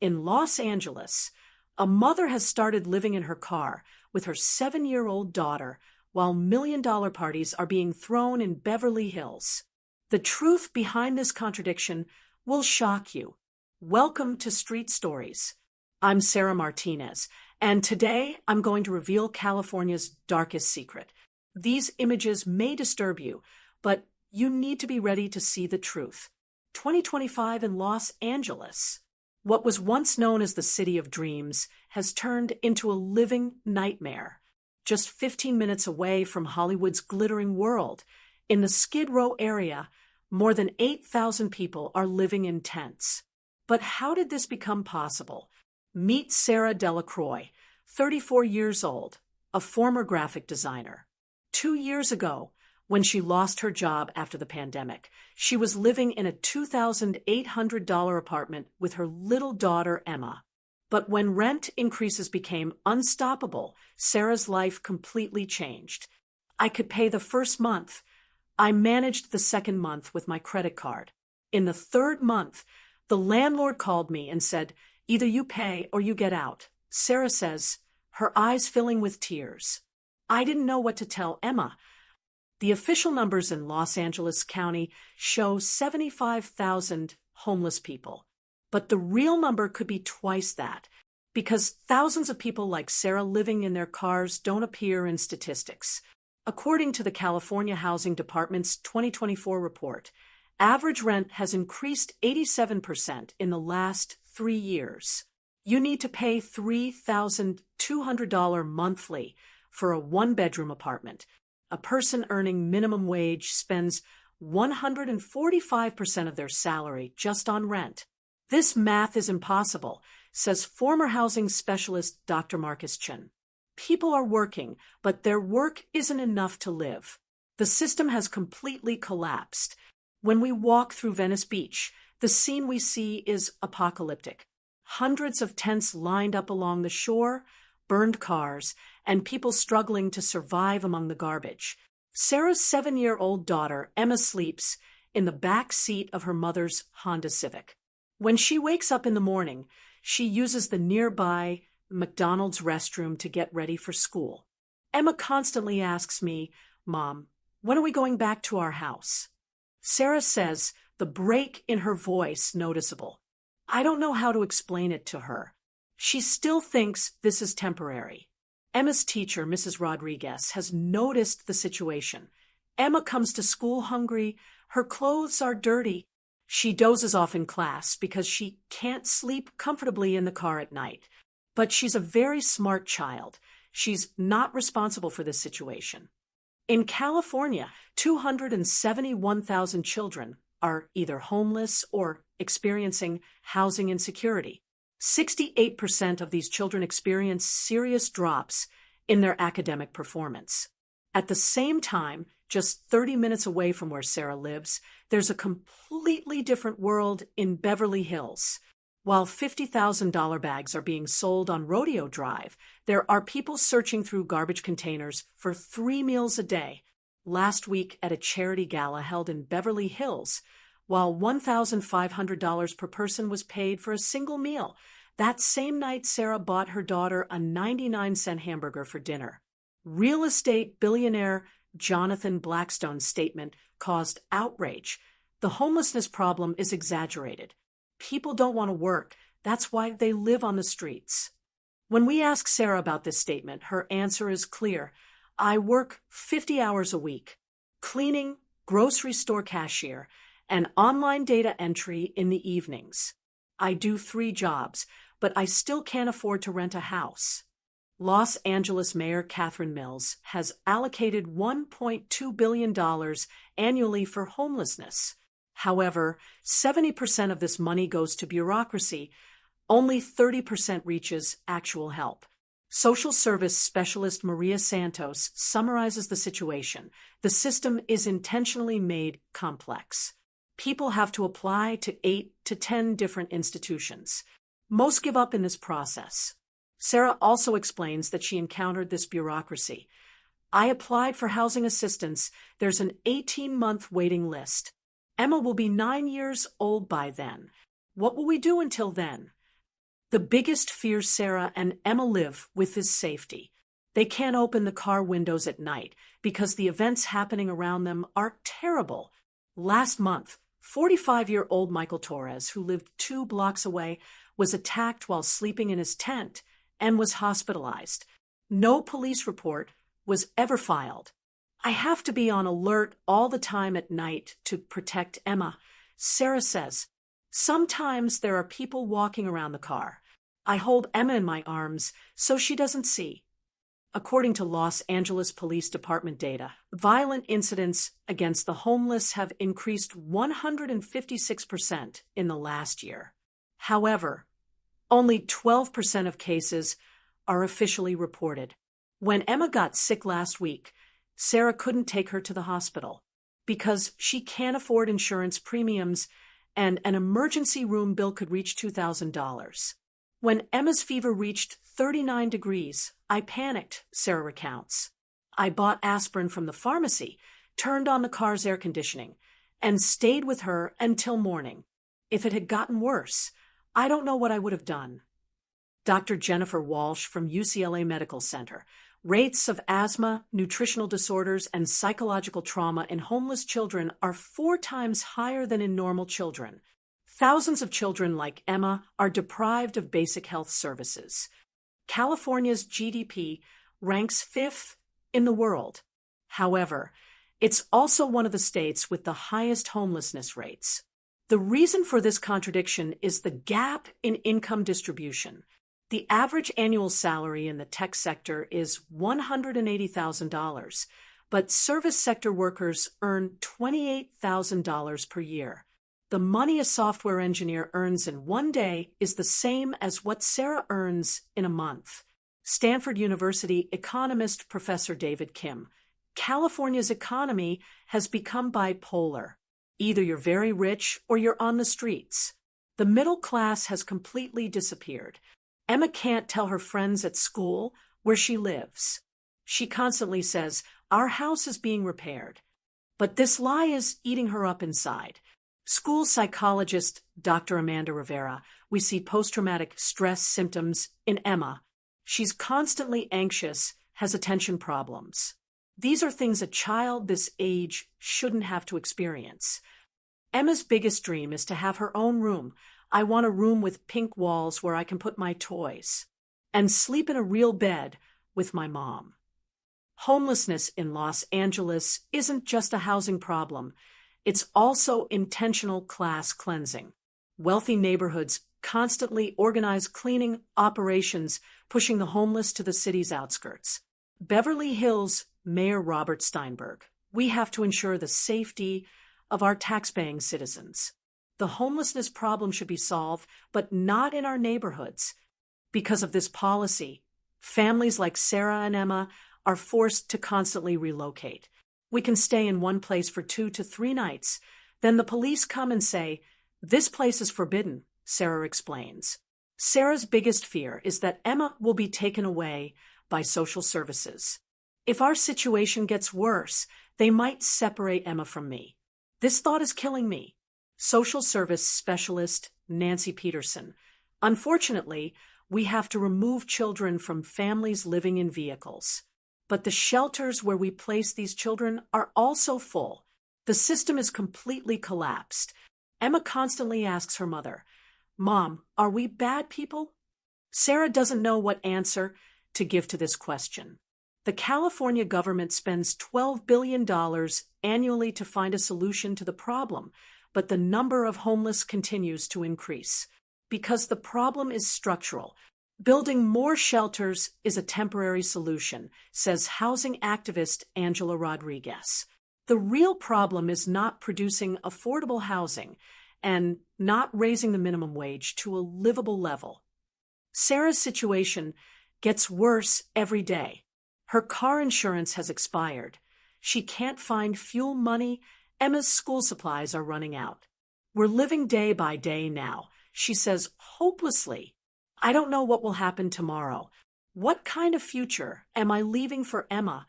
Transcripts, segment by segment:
In Los Angeles, a mother has started living in her car with her 7-year-old daughter while million-dollar parties are being thrown in Beverly Hills. The truth behind this contradiction will shock you. Welcome to Street Stories. I'm Sarah Martinez, and today I'm going to reveal California's darkest secret. These images may disturb you, but you need to be ready to see the truth. 2025 in Los Angeles. What was once known as the City of Dreams has turned into a living nightmare. Just 15 minutes away from Hollywood's glittering world, in the Skid Row area, more than 8,000 people are living in tents. But how did this become possible? Meet Sarah Delacroix, 34 years old, a former graphic designer. 2 years ago, when she lost her job after the pandemic, she was living in a $2,800 apartment with her little daughter, Emma. But when rent increases became unstoppable, Sarah's life completely changed. I could pay the first month. I managed the second month with my credit card. In the third month, the landlord called me and said, "Either you pay or you get out." Sarah says, her eyes filling with tears. I didn't know what to tell Emma. The official numbers in Los Angeles County show 75,000 homeless people. But the real number could be twice that, because thousands of people like Sarah living in their cars don't appear in statistics. According to the California Housing Department's 2024 report, average rent has increased 87% in the last 3 years. You need to pay $3,200 monthly for a one-bedroom apartment. A person earning minimum wage spends 145% of their salary just on rent. This math is impossible, says former housing specialist Dr. Marcus Chin. People are working, but their work isn't enough to live. The system has completely collapsed. When we walk through Venice Beach, the scene we see is apocalyptic. Hundreds of tents lined up along the shore, burned cars, and people struggling to survive among the garbage. Sarah's 7-year-old daughter, Emma, sleeps in the back seat of her mother's Honda Civic. When she wakes up in the morning, she uses the nearby McDonald's restroom to get ready for school. Emma constantly asks me, "Mom, when are we going back to our house?" Sarah says, the break in her voice noticeable. I don't know how to explain it to her. She still thinks this is temporary. Emma's teacher, Mrs. Rodriguez, has noticed the situation. Emma comes to school hungry. Her clothes are dirty. She dozes off in class because she can't sleep comfortably in the car at night. But she's a very smart child. She's not responsible for this situation. In California, 271,000 children are either homeless or experiencing housing insecurity. 68% of these children experience serious drops in their academic performance. At the same time, just 30 minutes away from where Sarah lives, there's a completely different world in Beverly Hills. While $50,000 bags are being sold on Rodeo Drive, there are people searching through garbage containers for 3 meals a day. Last week at a charity gala held in Beverly Hills, while $1,500 per person was paid for a single meal, that same night Sarah bought her daughter a 99-cent hamburger for dinner. Real estate billionaire Jonathan Blackstone's statement caused outrage. The homelessness problem is exaggerated. People don't want to work. That's why they live on the streets. When we ask Sarah about this statement, her answer is clear. I work 50 hours a week, cleaning, grocery store cashier, and online data entry in the evenings. I do 3 jobs, but I still can't afford to rent a house. Los Angeles Mayor Catherine Mills has allocated $1.2 billion annually for homelessness. However, 70% of this money goes to bureaucracy. Only 30% reaches actual help. Social service specialist Maria Santos summarizes the situation. The system is intentionally made complex. People have to apply to 8 to 10 different institutions. Most give up in this process. Sarah also explains that she encountered this bureaucracy. I applied for housing assistance. There's an 18-month waiting list. Emma will be 9 years old by then. What will we do until then? The biggest fear Sarah and Emma live with is safety. They can't open the car windows at night because the events happening around them are terrible. Last month, 45-year-old Michael Torres, who lived 2 blocks away, was attacked while sleeping in his tent and was hospitalized. No police report was ever filed. I have to be on alert all the time at night to protect Emma. Sarah says, sometimes there are people walking around the car. I hold Emma in my arms so she doesn't see. According to Los Angeles Police Department data, violent incidents against the homeless have increased 156% in the last year. However, only 12% of cases are officially reported. When Emma got sick last week, Sarah couldn't take her to the hospital because she can't afford insurance premiums and an emergency room bill could reach $2,000. When Emma's fever reached 39 degrees, I panicked, Sarah recounts. I bought aspirin from the pharmacy, turned on the car's air conditioning, and stayed with her until morning. If it had gotten worse, I don't know what I would have done. Dr. Jennifer Walsh from UCLA Medical Center. Rates of asthma, nutritional disorders, and psychological trauma in homeless children are 4 times higher than in normal children. Thousands of children like Emma are deprived of basic health services. California's GDP ranks 5th in the world. However, it's also one of the states with the highest homelessness rates. The reason for this contradiction is the gap in income distribution. The average annual salary in the tech sector is $180,000, but service sector workers earn $28,000 per year. The money a software engineer earns in one day is the same as what Sarah earns in a month. Stanford University economist Professor David Kim. California's economy has become bipolar. Either you're very rich or you're on the streets. The middle class has completely disappeared. Emma can't tell her friends at school where she lives. She constantly says, our house is being repaired. But this lie is eating her up inside. School psychologist Dr. Amanda Rivera, we see post-traumatic stress symptoms in Emma. She's constantly anxious, has attention problems. These are things a child this age shouldn't have to experience. Emma's biggest dream is to have her own room. I want a room with pink walls where I can put my toys and sleep in a real bed with my mom. Homelessness in Los Angeles isn't just a housing problem. It's also intentional class cleansing. Wealthy neighborhoods constantly organize cleaning operations, pushing the homeless to the city's outskirts. Beverly Hills Mayor Robert Steinberg, we have to ensure the safety of our tax-paying citizens. The homelessness problem should be solved, but not in our neighborhoods. Because of this policy, families like Sarah and Emma are forced to constantly relocate. We can stay in one place for 2 to 3 nights. Then the police come and say, this place is forbidden, Sarah explains. Sarah's biggest fear is that Emma will be taken away by social services. If our situation gets worse, they might separate Emma from me. This thought is killing me. Social service specialist Nancy Peterson. Unfortunately, we have to remove children from families living in vehicles. But the shelters where we place these children are also full. The system is completely collapsed. Emma constantly asks her mother, Mom, are we bad people? Sarah doesn't know what answer to give to this question. The California government spends $12 billion annually to find a solution to the problem, but the number of homeless continues to increase. Because the problem is structural. Building more shelters is a temporary solution, says housing activist Angela Rodriguez. The real problem is not producing affordable housing and not raising the minimum wage to a livable level. Sarah's situation gets worse every day. Her car insurance has expired. She can't find fuel money. Emma's school supplies are running out. We're living day by day now, she says hopelessly. I don't know what will happen tomorrow. What kind of future am I leaving for Emma?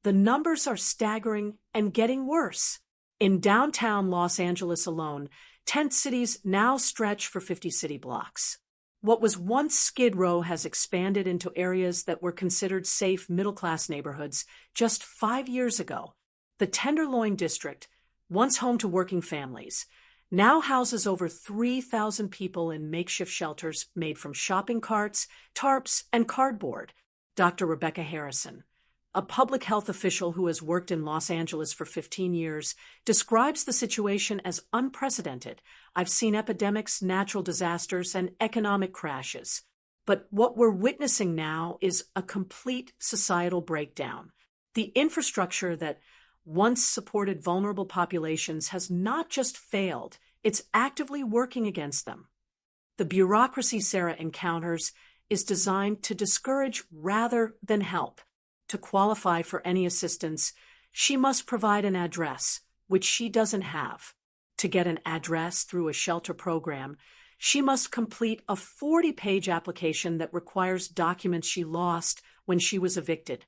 The numbers are staggering and getting worse. In downtown Los Angeles alone, tent cities now stretch for 50 city blocks. What was once Skid Row has expanded into areas that were considered safe middle-class neighborhoods just 5 years ago. The Tenderloin District, once home to working families, now houses over 3,000 people in makeshift shelters made from shopping carts, tarps, and cardboard. Dr. Rebecca Harrison, a public health official who has worked in Los Angeles for 15 years, describes the situation as unprecedented. I've seen epidemics, natural disasters, and economic crashes. But what we're witnessing now is a complete societal breakdown. The infrastructure that once supported vulnerable populations has not just failed, it's actively working against them. The bureaucracy Sarah encounters is designed to discourage rather than help. To qualify for any assistance, she must provide an address, which she doesn't have. To get an address through a shelter program, she must complete a 40-page application that requires documents she lost when she was evicted.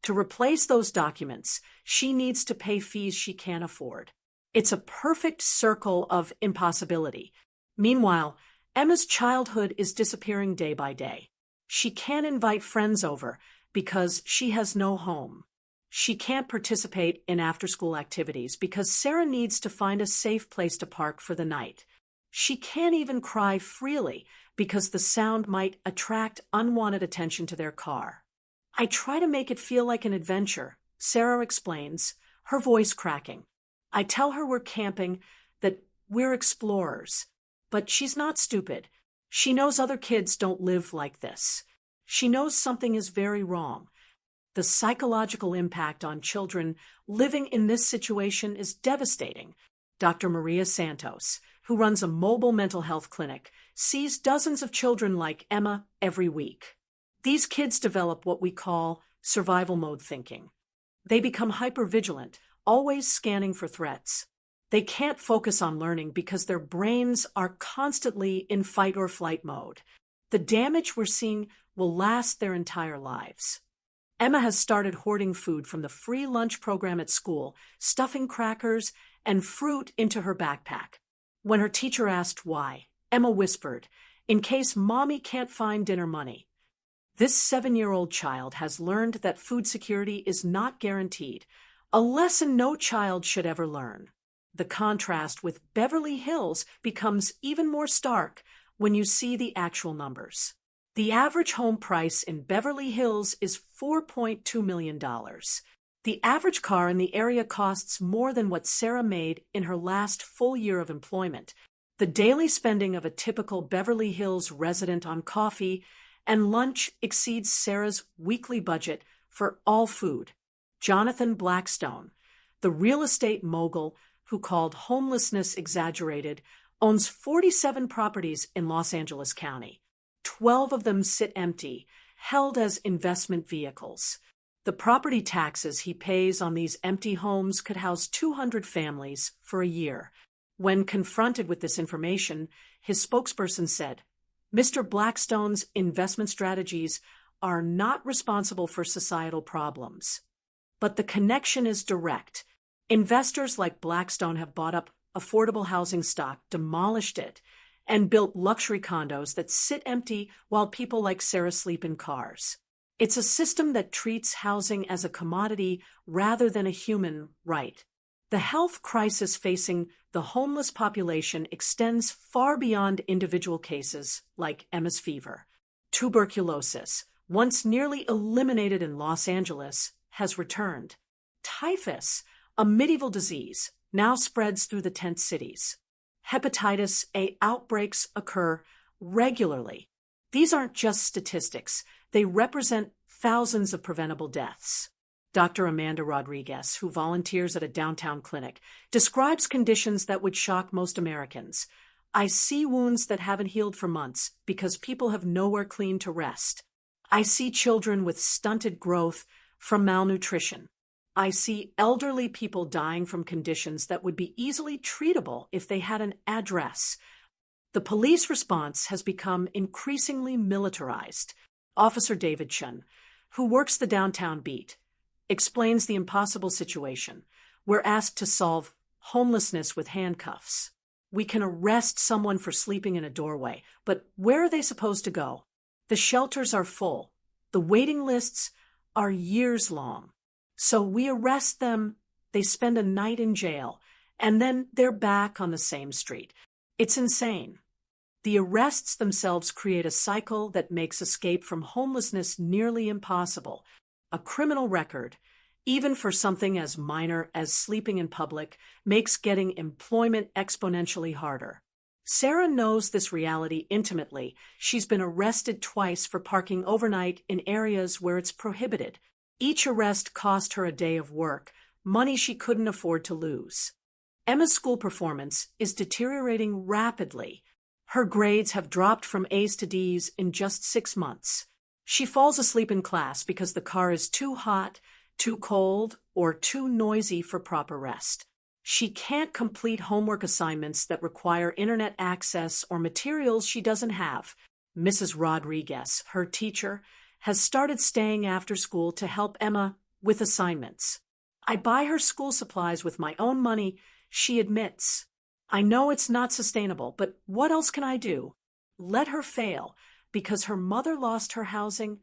To replace those documents, she needs to pay fees she can't afford. It's a perfect circle of impossibility. Meanwhile, Emma's childhood is disappearing day by day. She can't invite friends over because she has no home. She can't participate in after-school activities because Sarah needs to find a safe place to park for the night. She can't even cry freely because the sound might attract unwanted attention to their car. I try to make it feel like an adventure, Sarah explains, her voice cracking. I tell her we're camping, that we're explorers. But she's not stupid. She knows other kids don't live like this. She knows something is very wrong. The psychological impact on children living in this situation is devastating. Dr. Maria Santos, who runs a mobile mental health clinic, sees dozens of children like Emma every week. These kids develop what we call survival mode thinking. They become hypervigilant, always scanning for threats. They can't focus on learning because their brains are constantly in fight or flight mode. The damage we're seeing will last their entire lives. Emma has started hoarding food from the free lunch program at school, stuffing crackers and fruit into her backpack. When her teacher asked why, Emma whispered, "In case Mommy can't find dinner money." This 7-year-old child has learned that food security is not guaranteed, a lesson no child should ever learn. The contrast with Beverly Hills becomes even more stark when you see the actual numbers. The average home price in Beverly Hills is $4.2 million. The average car in the area costs more than what Sarah made in her last full year of employment. The daily spending of a typical Beverly Hills resident on coffee and lunch exceeds Sarah's weekly budget for all food. Jonathan Blackstone, the real estate mogul who called homelessness exaggerated, owns 47 properties in Los Angeles County. 12 of them sit empty, held as investment vehicles. The property taxes he pays on these empty homes could house 200 families for a year. When confronted with this information, his spokesperson said, "Mr. Blackstone's investment strategies are not responsible for societal problems." But the connection is direct. Investors like Blackstone have bought up affordable housing stock, demolished it, and built luxury condos that sit empty while people like Sarah sleep in cars. It's a system that treats housing as a commodity rather than a human right. The health crisis facing the homeless population extends far beyond individual cases like Emma's fever. Tuberculosis, once nearly eliminated in Los Angeles, has returned. Typhus, a medieval disease, now spreads through the tent cities. Hepatitis A outbreaks occur regularly. These aren't just statistics. They represent thousands of preventable deaths. Dr. Amanda Rodriguez, who volunteers at a downtown clinic, describes conditions that would shock most Americans. "I see wounds that haven't healed for months because people have nowhere clean to rest. I see children with stunted growth from malnutrition. I see elderly people dying from conditions that would be easily treatable if they had an address." The police response has become increasingly militarized. Officer David Chun, who works the downtown beat, explains the impossible situation. "We're asked to solve homelessness with handcuffs." We can arrest someone for sleeping in a doorway, but where are they supposed to go? The shelters are full. The waiting lists are years long. So we arrest them, they spend a night in jail, and then they're back on the same street. It's insane. The arrests themselves create a cycle that makes escape from homelessness nearly impossible. A criminal record, even for something as minor as sleeping in public, makes getting employment exponentially harder. Sarah knows this reality intimately. She's been arrested twice for parking overnight in areas where it's prohibited. Each arrest cost her a day of work, money she couldn't afford to lose. Emma's school performance is deteriorating rapidly. Her grades have dropped from A's to D's in just 6 months. She falls asleep in class because the car is too hot, too cold, or too noisy for proper rest. She can't complete homework assignments that require internet access or materials she doesn't have. Mrs. Rodriguez, her teacher, has started staying after school to help Emma with assignments. I buy her school supplies with my own money, she admits. I know it's not sustainable, but what else can I do? Let her fail because her mother lost her housing.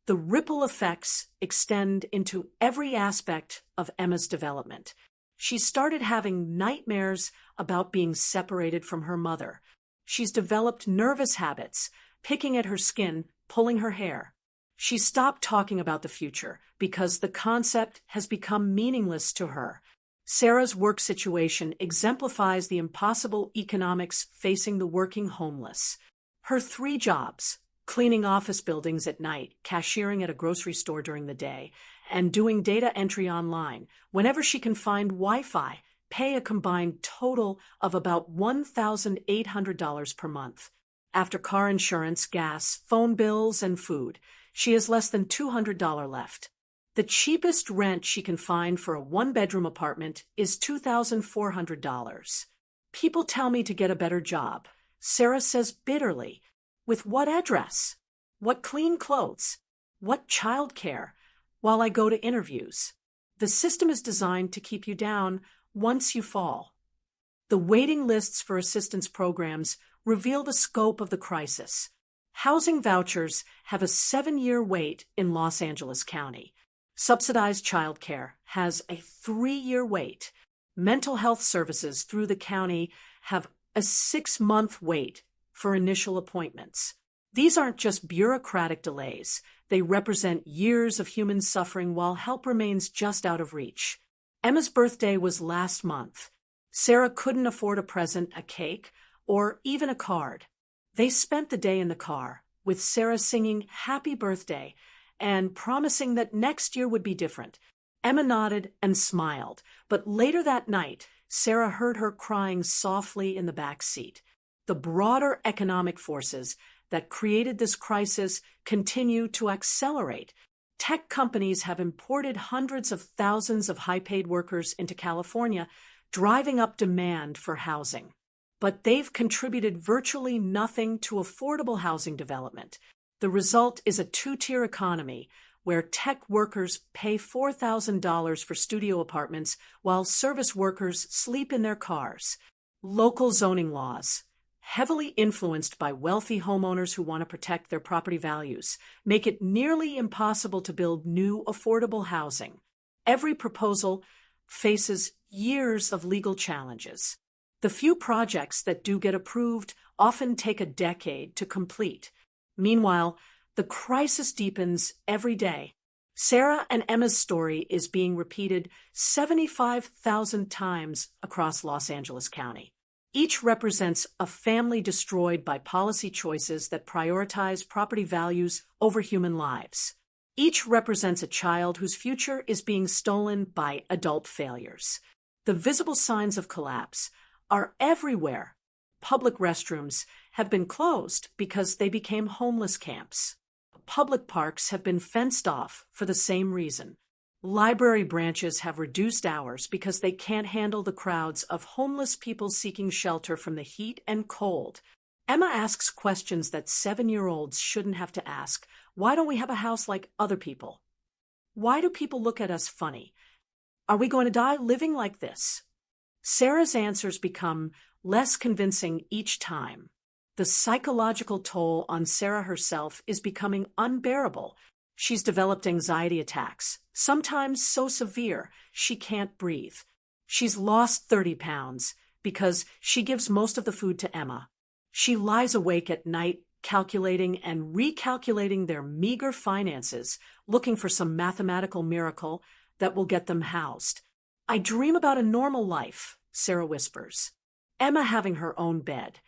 The ripple effects extend into every aspect of Emma's development. She started having nightmares about being separated from her mother. She's developed nervous habits, picking at her skin, pulling her hair. She stopped talking about the future because the concept has become meaningless to her. Sarah's work situation exemplifies the impossible economics facing the working homeless. Her 3 jobs, cleaning office buildings at night, cashiering at a grocery store during the day, and doing data entry online, whenever she can find Wi-Fi, pay a combined total of about $1,800 per month. After car insurance, gas, phone bills, and food, she has less than $200 left. The cheapest rent she can find for a 1-bedroom apartment is $2,400. People tell me to get a better job, Sarah says bitterly. With what address? What clean clothes? What childcare? While I go to interviews. The system is designed to keep you down once you fall. The waiting lists for assistance programs reveal the scope of the crisis. Housing vouchers have a 7-year wait in Los Angeles County. Subsidized childcare has a 3-year wait. Mental health services through the county have a 6-month wait for initial appointments. These aren't just bureaucratic delays. They represent years of human suffering while help remains just out of reach. Emma's birthday was last month. Sarah couldn't afford a present, a cake, or even a card. They spent the day in the car, with Sarah singing "Happy Birthday" and promising that next year would be different. Emma nodded and smiled, but later that night, Sarah heard her crying softly in the back seat. The broader economic forces that created this crisis continue to accelerate. Tech companies have imported hundreds of thousands of high-paid workers into California, driving up demand for housing. But they've contributed virtually nothing to affordable housing development. The result is a 2-tier economy where tech workers pay $4,000 for studio apartments while service workers sleep in their cars. Local zoning laws, heavily influenced by wealthy homeowners who want to protect their property values, make it nearly impossible to build new affordable housing. Every proposal faces years of legal challenges. The few projects that do get approved often take a decade to complete. Meanwhile, the crisis deepens every day. Sarah and Emma's story is being repeated 75,000 times across Los Angeles County. Each represents a family destroyed by policy choices that prioritize property values over human lives. Each represents a child whose future is being stolen by adult failures. The visible signs of collapse are everywhere. Public restrooms have been closed because they became homeless camps. Public parks have been fenced off for the same reason. Library branches have reduced hours because they can't handle the crowds of homeless people seeking shelter from the heat and cold. Emma asks questions that 7-year-olds shouldn't have to ask. Why don't we have a house like other people? Why do people look at us funny? Are we going to die living like this? Sarah's answers become less convincing each time. The psychological toll on Sarah herself is becoming unbearable. She's developed anxiety attacks, sometimes so severe she can't breathe. She's lost 30 pounds because she gives most of the food to Emma. She lies awake at night calculating and recalculating their meager finances, looking for some mathematical miracle that will get them housed. "I dream about a normal life," Sarah whispers. Emma having her own bed,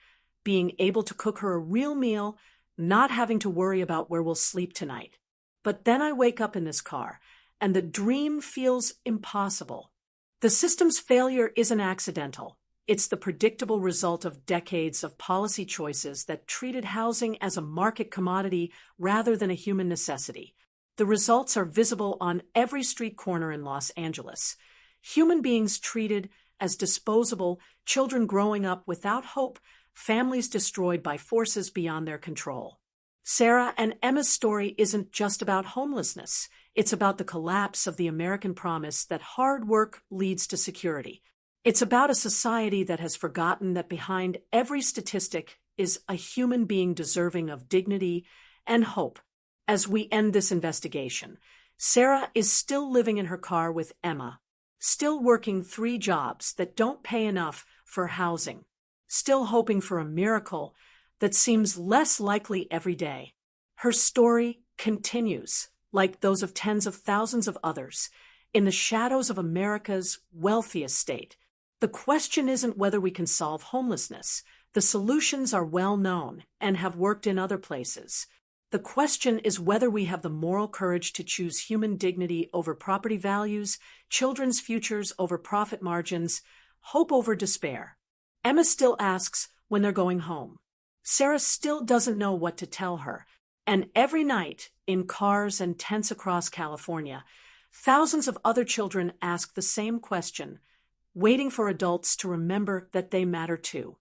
being able to cook her a real meal, not having to worry about where we'll sleep tonight. But then I wake up in this car, and the dream feels impossible. The system's failure isn't accidental. It's the predictable result of decades of policy choices that treated housing as a market commodity rather than a human necessity. The results are visible on every street corner in Los Angeles. Human beings treated as disposable, children growing up without hope, families destroyed by forces beyond their control. Sarah and Emma's story isn't just about homelessness. It's about the collapse of the American promise that hard work leads to security. It's about a society that has forgotten that behind every statistic is a human being deserving of dignity and hope. As we end this investigation, Sarah is still living in her car with Emma, still working 3 jobs that don't pay enough for housing, still hoping for a miracle that seems less likely every day. Her story continues, like those of tens of thousands of others, in the shadows of America's wealthiest state. The question isn't whether we can solve homelessness. The solutions are well known and have worked in other places. The question is whether we have the moral courage to choose human dignity over property values, children's futures over profit margins, hope over despair. Emma still asks when they're going home. Sarah still doesn't know what to tell her. And every night, in cars and tents across California, thousands of other children ask the same question, waiting for adults to remember that they matter too.